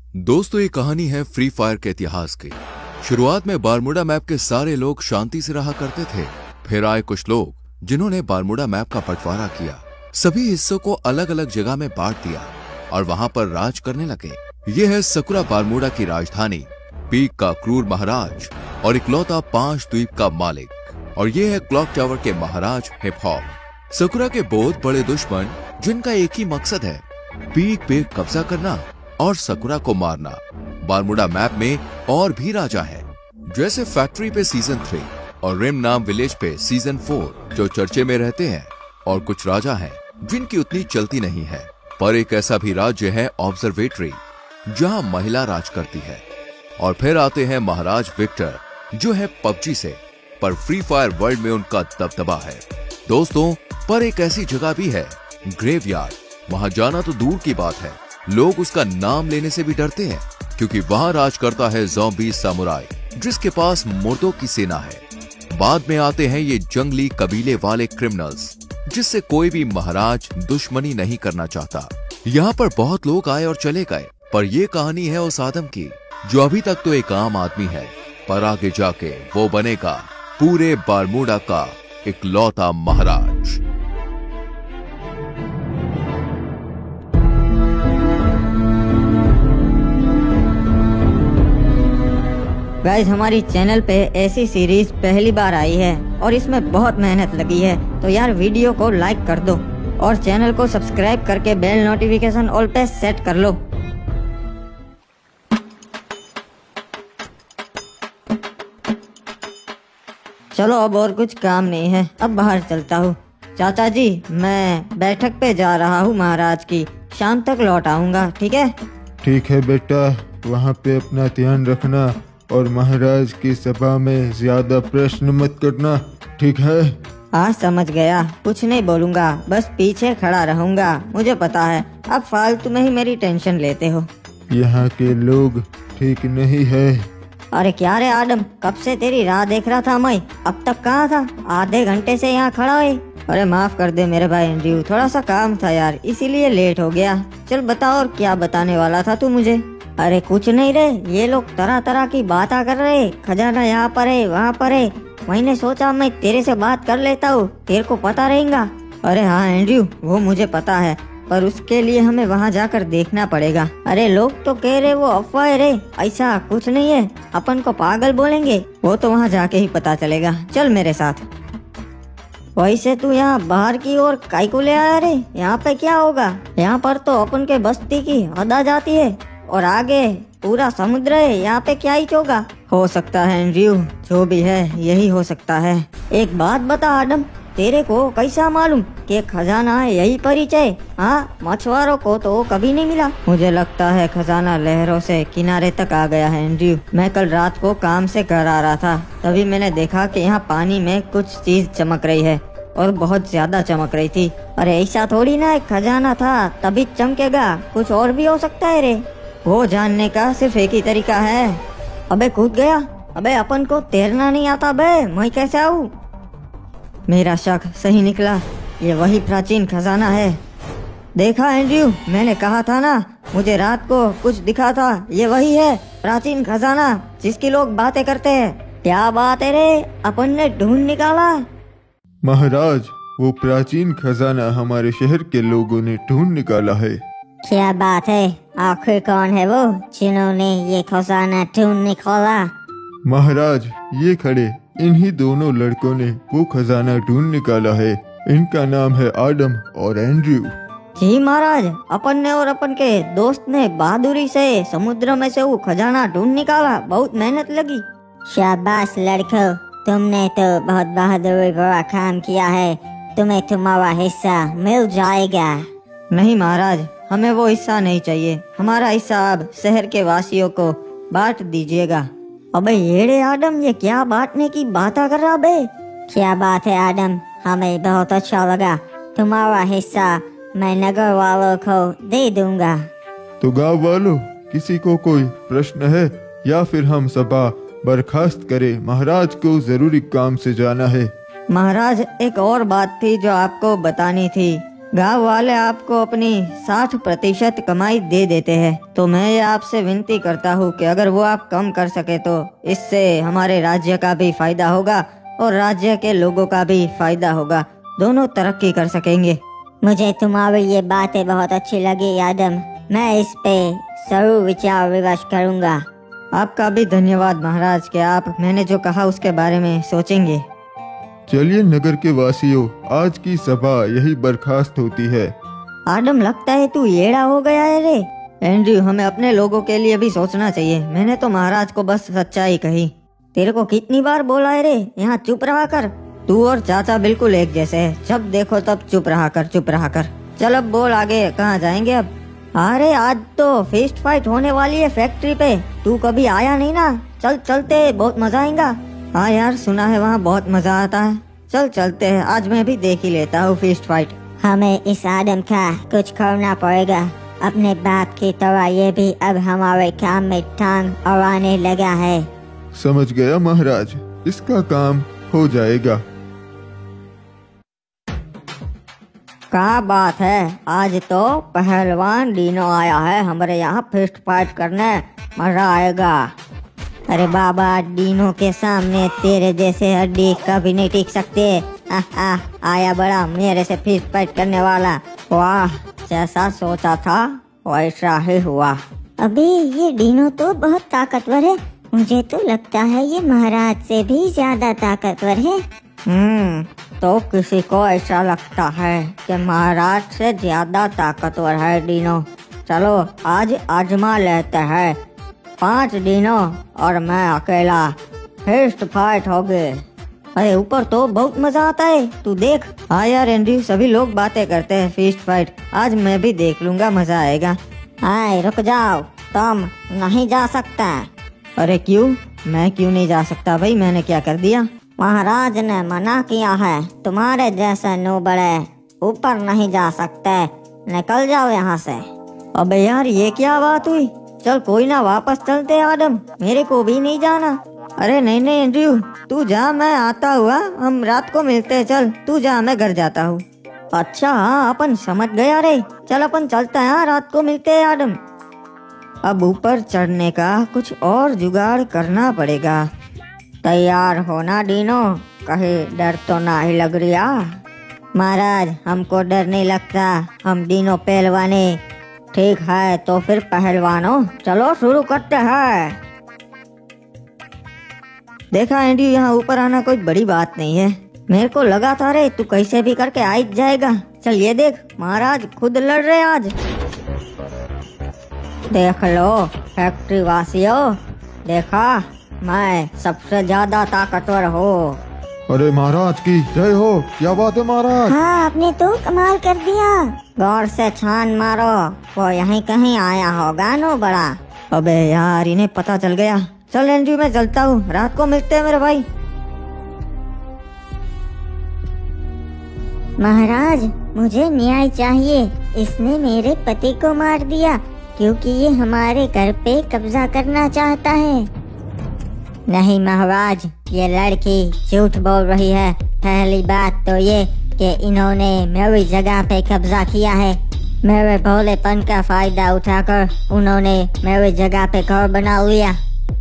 दोस्तों, ये कहानी है फ्री फायर के इतिहास की। शुरुआत में बारमूडा मैप के सारे लोग शांति से रहा करते थे। फिर आए कुछ लोग जिन्होंने बारमूडा मैप का बंटवारा किया, सभी हिस्सों को अलग अलग जगह में बांट दिया और वहां पर राज करने लगे। ये है सकुरा बारमूडा की राजधानी, पीक का क्रूर महाराज और इकलौता 5 द्वीप का मालिक। और ये है क्लॉक टावर के महाराज हिप हॉप। सकुरा के बहुत बड़े दुश्मन जिनका एक ही मकसद है, पीक पे कब्जा करना और सकुरा को मारना। बारमूडा मैप में और भी राजा है, जैसे फैक्ट्री पे सीजन 3 और रिम नाम विलेज पे सीजन 4 जो चर्चे में रहते हैं। और कुछ राजा हैं जिनकी उतनी चलती नहीं है। पर एक ऐसा भी राज्य है ऑब्जर्वेटरी, जहां महिला राज करती है। और फिर आते हैं महाराज विक्टर, जो है पबजी से, पर फ्री फायर वर्ल्ड में उनका दबदबा है। दोस्तों, पर एक ऐसी जगह भी है, ग्रेवयार्ड। वहां जाना तो दूर की बात है, लोग उसका नाम लेने से भी डरते हैं, क्योंकि वहां राज करता है ज़ॉम्बी सामुराई, जिसके पास मुर्दों की सेना है। बाद में आते हैं ये जंगली कबीले वाले क्रिमिनल्स, जिससे कोई भी महाराज दुश्मनी नहीं करना चाहता। यहाँ पर बहुत लोग आए और चले गए, पर ये कहानी है उस आदम की जो अभी तक तो एक आम आदमी है, पर आगे जाके वो बनेगा पूरे बारमूडा का इकलौता महाराज। गाइस, हमारी चैनल पे ऐसी सीरीज पहली बार आई है और इसमें बहुत मेहनत लगी है, तो यार वीडियो को लाइक कर दो और चैनल को सब्सक्राइब करके बेल नोटिफिकेशन ऑल पे सेट कर लो। चलो, अब और कुछ काम नहीं है, अब बाहर चलता हूँ। चाचा जी, मैं बैठक पे जा रहा हूँ महाराज की, शाम तक लौट आऊंगा, ठीक है? ठीक है बेटा, वहाँ पे अपना ध्यान रखना और महाराज की सभा में ज्यादा प्रश्न मत करना, ठीक है? हाँ, समझ गया, कुछ नहीं बोलूंगा, बस पीछे खड़ा रहूंगा। मुझे पता है आप फालतू में ही मेरी टेंशन लेते हो। यहाँ के लोग ठीक नहीं है। अरे क्या रे आदम, कब से तेरी राह देख रहा था मैं, अब तक कहाँ था? आधे घंटे से यहाँ खड़ा है। अरे माफ कर दे मेरे भाई एंड्रयू, थोड़ा सा काम था यार, इसीलिए लेट हो गया। चल बता, और क्या बताने वाला था तू मुझे? अरे कुछ नहीं रे, ये लोग तरह तरह की बातें कर रहे, खजाना यहाँ पर है, वहाँ पर है। मैंने सोचा मैं तेरे से बात कर लेता हूँ, तेरे को पता रहेगा। अरे हाँ एंड्रयू, वो मुझे पता है, पर उसके लिए हमें वहाँ जाकर देखना पड़ेगा। अरे लोग तो कह रहे वो अफवाह है रे, ऐसा कुछ नहीं है, अपन को पागल बोलेंगे, वो तो वहाँ जाके ही पता चलेगा। चल मेरे साथ। वैसे तू यहाँ बाहर की ओर काई को ले आया रे? यहाँ पे क्या होगा? यहाँ पर तो अपन के बस्ती की हद आ जाती है और आगे पूरा समुद्र है, यहाँ पे क्या ही होगा? हो सकता है एंड्रयू, जो भी है यही हो सकता है। एक बात बता आदम, तेरे को कैसा मालूम कि खजाना यही परिचय? हाँ, मछुआरों को तो कभी नहीं मिला। मुझे लगता है खजाना लहरों से किनारे तक आ गया है एंड्रयू। मैं कल रात को काम से घर आ रहा था, तभी मैंने देखा कि यहाँ पानी में कुछ चीज चमक रही है और बहुत ज्यादा चमक रही थी। अरे ऐसा थोड़ी ना एक खजाना था तभी चमकेगा, कुछ और भी हो सकता है रे। वो जानने का सिर्फ एक ही तरीका है। अबे कूद गया। अबे अपन को तैरना नहीं आता बे, मैं कैसे आऊँ? मेरा शक सही निकला, ये वही प्राचीन खजाना है। देखा एंड्रयू, मैंने कहा था ना, मुझे रात को कुछ दिखा था, ये वही है प्राचीन खजाना जिसकी लोग बातें करते हैं। क्या बात है रे, अपन ने ढूंढ निकाला। महाराज, वो प्राचीन खजाना हमारे शहर के लोगों ने ढूंढ निकाला है। क्या बात है? आखिर कौन है वो जिन्होंने ये खजाना ढूंढ निकाला? महाराज, ये खड़े इन्हीं दोनों लड़कों ने वो खजाना ढूंढ निकाला है। इनका नाम है आदम और एंड्रयू। जी महाराज, अपन ने और अपन के दोस्त ने बहादुरी से समुद्र में से वो खजाना ढूंढ निकाला, बहुत मेहनत लगी। शाबाश लड़कों, तुमने तो बहुत बहादुरी भरा काम किया है, तुम्हें तुम्हारा हिस्सा मिल जाएगा। नहीं महाराज, हमें वो हिस्सा नहीं चाहिए, हमारा हिस्सा आप शहर के वासियों को बांट दीजिएगा। अबे येड़े आदम, ये क्या बांटने की बात कर रहा बे? क्या बात है आदम, हमें बहुत अच्छा लगा, तुम्हारा हिस्सा मैं नगर वालों को दे दूंगा। तो गाँव वालों, किसी को कोई प्रश्न है या फिर हम सभा बर्खास्त करें? महाराज को जरूरी काम से जाना है। महाराज, एक और बात थी जो आपको बतानी थी। गांव वाले आपको अपनी 60% कमाई दे देते हैं, तो मैं ये आपसे विनती करता हूँ कि अगर वो आप कम कर सके तो इससे हमारे राज्य का भी फायदा होगा और राज्य के लोगों का भी फायदा होगा, दोनों तरक्की कर सकेंगे। मुझे तुम्हारी ये बातें बहुत अच्छी लगी आदम, मैं इस पे जरूर विचार विमर्श करूँगा। आपका भी धन्यवाद महाराज कि आप मैंने जो कहा उसके बारे में सोचेंगे। चलिए नगर के वासियों, आज की सभा यही बर्खास्त होती है। आदम, लगता है तू येड़ा हो गया है रे। एंड्रयू, हमें अपने लोगों के लिए भी सोचना चाहिए। मैंने तो महाराज को बस सच्चाई कही। तेरे को कितनी बार बोला है रे, यहाँ चुप रहा कर। तू और चाचा बिल्कुल एक जैसे है, जब देखो तब चुप रहा कर, चुप रहा कर। चल अब बोल आगे, कहाँ जाएंगे अब? अरे आज तो फिस्ट फाइट होने वाली है फैक्ट्री पे, तू कभी आया नहीं ना। चल चलते, बहुत मजा आएगा। हाँ यार, सुना है वहाँ बहुत मजा आता है। चल चलते हैं, आज मैं भी देख ही लेता हूँ फिस्ट फाइट। हमें इस आदम का कुछ करना पड़ेगा। अपने बाप की तरह ये भी अब हमारे काम में टांग अड़ाने लगा है। समझ गया महाराज, इसका काम हो जाएगा। क्या बात है, आज तो पहलवान डीनो आया है हमारे यहाँ फिस्ट फाइट करने, मजा आएगा। अरे बाबा, डीनो के सामने तेरे जैसे हड्डी कभी नहीं टिक सकते। आया बड़ा मेरे से फिस्ट फाइट करने वाला। वाह, जैसा सोचा था वैसा ही हुआ। अबे ये डीनो तो बहुत ताकतवर है, मुझे तो लगता है ये महाराज से भी ज्यादा ताकतवर है। तो किसी को ऐसा लगता है कि महाराज से ज्यादा ताकतवर है डीनो। चलो आज आजमा लेते हैं। 5 डीनो और मैं अकेला, फिस्ट फाइट हो गए। अरे ऊपर तो बहुत मजा आता है, तू देख। हाँ यार एंड्रयू, सभी लोग बातें करते हैं फिस्ट फाइट, आज मैं भी देख लूंगा, मजा आएगा। हाय रुक जाओ, तुम नहीं जा सकता। अरे क्यों? मैं क्यों नहीं जा सकता भाई, मैंने क्या कर दिया? महाराज ने मना किया है, तुम्हारे जैसे नूबड़े ऊपर नहीं जा सकते, निकल जाओ यहाँ से। अबे यार ये क्या बात हुई? चल कोई ना, वापस चलते हैं आदम, मेरे को भी नहीं जाना। अरे नहीं नहीं एंड्रयू, तू जा, मैं आता हुआ, हम रात को मिलते हैं। चल तू जा, मैं घर जाता हूँ। अच्छा हाँ, अपन समझ गया रे, चल अपन चलते हैं, रात को मिलते हैं आदम। अब ऊपर चढ़ने का कुछ और जुगाड़ करना पड़ेगा। तैयार होना डीनो, कहीं डर तो ना ही लग रहा? महाराज हमको डर नहीं लगता, हम डीनो पहलवाने। ठीक है तो फिर पहलवानों, चलो शुरू करते हैं। देखा एंड्रयू, यहाँ ऊपर आना कोई बड़ी बात नहीं है। मेरे को लगा था रे तू कैसे भी करके आ जाएगा। चल ये देख, महाराज खुद लड़ रहे आज। देख लो फैक्ट्री वासियों, देखा मैं सबसे ज्यादा ताकतवर हूँ। अरे महाराज की जय हो, क्या बात है महाराज? हाँ आपने तो कमाल कर दिया। गौर से छान मारो, वो यहीं कहीं आया होगा नो बड़ा। अबे यार, इन्हें पता चल गया। चल एंड्रयू मैं चलता हूँ, रात को मिलते हैं मेरे भाई। महाराज मुझे न्याय चाहिए, इसने मेरे पति को मार दिया क्योंकि ये हमारे घर पे कब्जा करना चाहता है। नहीं महाराज, ये लड़की झूठ बोल रही है। पहली बात तो ये कि इन्होंने मेरी जगह पे कब्जा किया है। मेरे भोलेपन का फायदा उठाकर उन्होंने मेरी जगह पे घर बना लिया।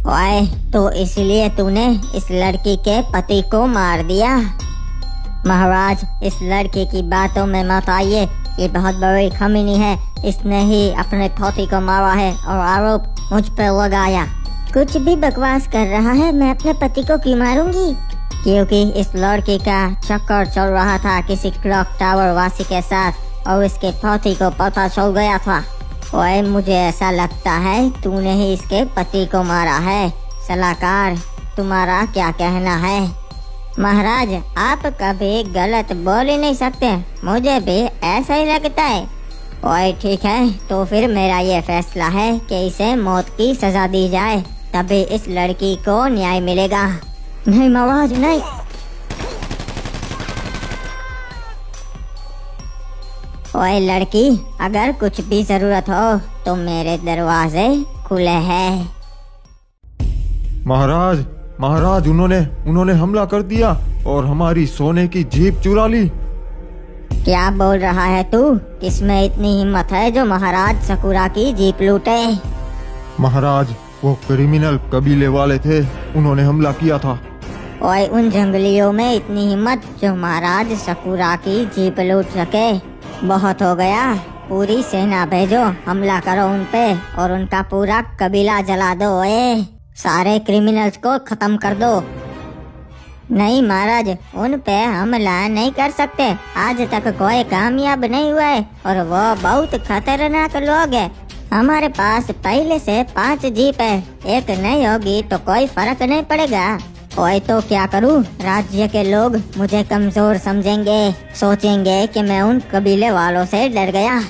ओए, तो इसलिए तूने इस लड़की के पति को मार दिया। महाराज, इस लड़के की बातों में मत आइए, ये बहुत बड़ी खमीनी है। इसने ही अपने पति को मारा है और आरोप मुझ पर लगाया। कुछ भी बकवास कर रहा है, मैं अपने पति को क्यों मारूंगी? क्योंकि इस लड़के का चक्कर चल रहा था किसी क्लॉक टावर वासी के साथ और इसके पति को पता चल गया था। ओए, मुझे ऐसा लगता है तूने ही इसके पति को मारा है। सलाहकार, तुम्हारा क्या कहना है? महाराज, आप कभी गलत बोल ही नहीं सकते, मुझे भी ऐसा ही लगता है। ओए ठीक है, तो फिर मेरा ये फैसला है कि इसे मौत की सजा दी जाए, तभी इस लड़की को न्याय मिलेगा। नहीं महाराज नहीं। ओए लड़की, अगर कुछ भी जरूरत हो तो मेरे दरवाजे खुले हैं। महाराज, महाराज उन्होंने हमला कर दिया और हमारी सोने की जीप चुरा ली। क्या बोल रहा है तू? किसमें इतनी हिम्मत है जो महाराज सकुरा की जीप लूटे? महाराज, वो क्रिमिनल कबीले वाले थे, उन्होंने हमला किया था। ओए, उन जंगलियों में इतनी हिम्मत जो महाराज सकुरा की जीप लूट सके? बहुत हो गया, पूरी सेना भेजो, हमला करो उन पे और उनका पूरा कबीला जला दो। ओए, सारे क्रिमिनल्स को खत्म कर दो। नहीं महाराज, उन पे हमला नहीं कर सकते। आज तक कोई कामयाब नहीं हुआ है और वो बहुत खतरनाक लोग हैं। हमारे पास पहले से 5 जीप है, एक नहीं होगी तो कोई फर्क नहीं पड़ेगा। ओए, तो क्या करूं? राज्य के लोग मुझे कमजोर समझेंगे, सोचेंगे कि मैं उन कबीले वालों से डर गया।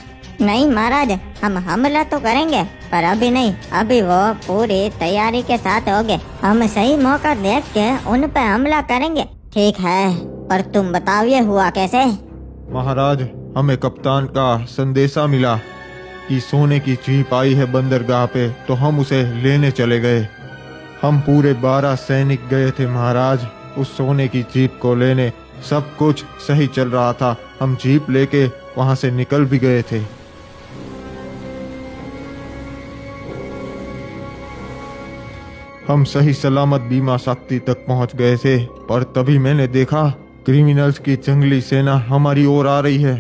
नहीं महाराज, हम हमला तो करेंगे पर अभी नहीं, अभी वो पूरी तैयारी के साथ होंगे। हम सही मौका देख के उन पे हमला करेंगे। ठीक है, पर तुम बताओ ये हुआ कैसे? महाराज, हमें कप्तान का संदेशा मिला कि सोने की जीप आई है बंदरगाह पे, तो हम उसे लेने चले गए। हम पूरे 12 सैनिक गए थे महाराज उस सोने की जीप को लेने। सब कुछ सही चल रहा था, हम जीप लेके वहां से निकल भी गए थे। हम सही सलामत बीमा शक्ति तक पहुंच गए थे, पर तभी मैंने देखा क्रिमिनल्स की जंगली सेना हमारी ओर आ रही है।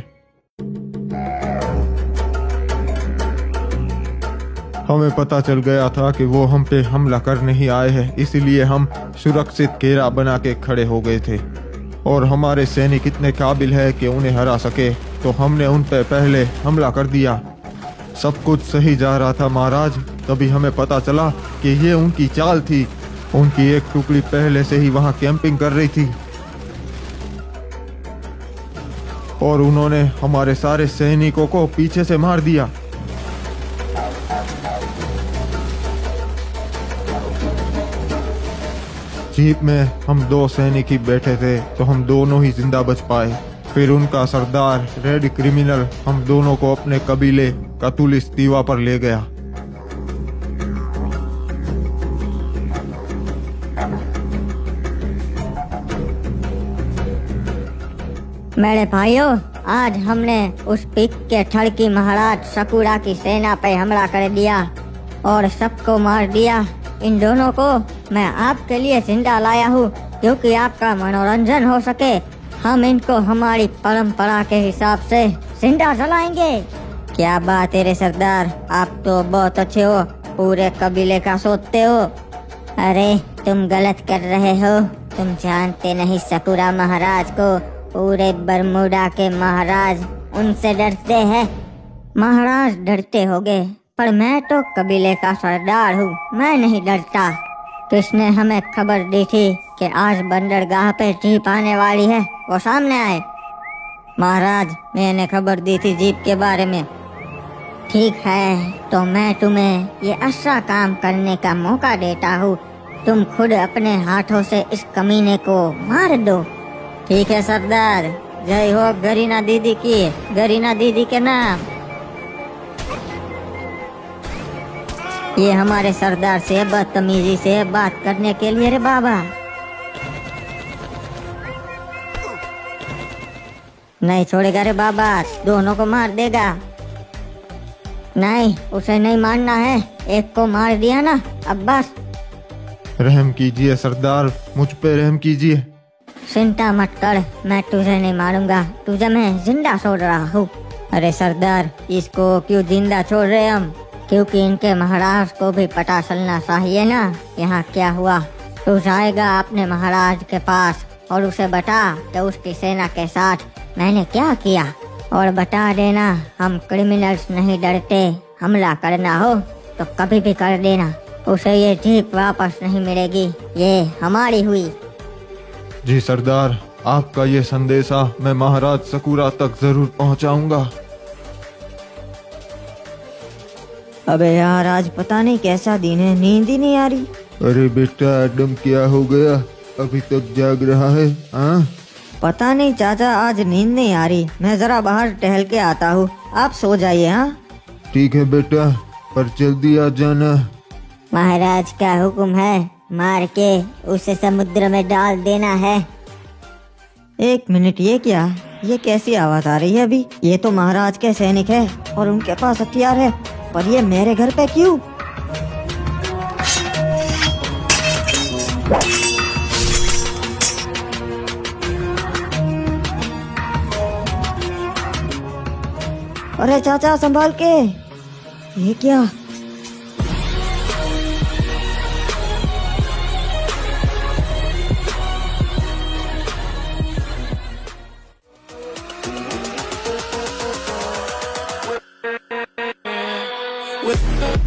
हमें पता चल गया था कि वो हम पे हमला करने ही आए हैं, इसलिए हम सुरक्षित घेरा बना के खड़े हो गए थे। और हमारे सैनिक इतने काबिल है कि उन्हें हरा सके, तो हमने उन पे पहले हमला कर दिया। सब कुछ सही जा रहा था महाराज, तभी हमें पता चला कि ये उनकी चाल थी। उनकी एक टुकड़ी पहले से ही वहां कैंपिंग कर रही थी और उन्होंने हमारे सारे सैनिकों को पीछे से मार दिया। जीप में हम 2 सैनिक ही बैठे थे, तो हम दोनों ही जिंदा बच पाए। फिर उनका सरदार रेड क्रिमिनल हम दोनों को अपने कबीले कतुलिस दीवा पर ले गया। मेरे भाइयों, आज हमने उस पिक के ठड़की महाराज सकुरा की सेना पे हमला कर दिया और सबको मार दिया। इन दोनों को मैं आपके लिए जिंदा लाया हूँ, क्योंकि आपका मनोरंजन हो सके। हम इनको हमारी परंपरा के हिसाब से जिंदा जलाएंगे। क्या बात है रे सरदार, आप तो बहुत अच्छे हो, पूरे कबीले का सोचते हो। अरे तुम गलत कर रहे हो, तुम जानते नहीं सकुरा महाराज को पूरे बरमूडा के महाराज उनसे डरते हैं। महाराज डरते होंगे, पर मैं तो कबीले का सरदार हूँ, मैं नहीं डरता। किसने हमें खबर दी थी कि आज बंदरगाह पे जीप आने वाली है? वो सामने आए। महाराज, मैंने खबर दी थी जीप के बारे में। ठीक है, तो मैं तुम्हें ये अच्छा काम करने का मौका देता हूँ। तुम खुद अपने हाथों से इस कमीने को मार दो। ठीक है सरदार, जय हो गरीना दीदी की, गरीना दीदी के नाम। ये हमारे सरदार से बदतमीजी से बात करने के लिए रे बाबा। नहीं छोड़ेगा रे बाबा, दोनों को मार देगा। नहीं, उसे नहीं मारना है, एक को मार दिया ना, अब बस। रहम कीजिए सरदार, मुझ पे रहम कीजिए। चिंता मत कर, मैं तुझे नहीं मारूंगा, तुझे मैं जिंदा छोड़ रहा हूँ। अरे सरदार, इसको क्यों जिंदा छोड़ रहे हम? क्योंकि इनके महाराज को भी पता चलना चाहिए ना यहाँ क्या हुआ। तू जाएगा अपने महाराज के पास और उसे बता कि उसकी सेना के साथ मैंने क्या किया, और बता देना हम क्रिमिनल्स नहीं डरते, हमला करना हो तो कभी भी कर देना। उसे ये जीप वापस नहीं मिलेगी, ये हमारी हुई। जी सरदार, आपका ये संदेशा मैं महाराज सकुरा तक जरूर पहुंचाऊंगा। अबे यार, आज पता नहीं कैसा दिन है, नींद ही नहीं आ रही। अरे बेटा एडम, क्या हो गया? अभी तक जाग रहा है? हाँ, पता नहीं चाचा, आज नींद नहीं आ रही। मैं जरा बाहर टहल के आता हूँ, आप सो जाइए। हाँ ठीक है बेटा, पर जल्दी आ जाना। महाराज का हुक्म है, मार के उसे समुद्र में डाल देना है। एक मिनट, ये क्या? ये कैसी आवाज आ रही है अभी? ये तो महाराज के सैनिक है और उनके पास हथियार है, पर ये मेरे घर पे क्यों? अरे चाचा संभाल के। ये क्या? with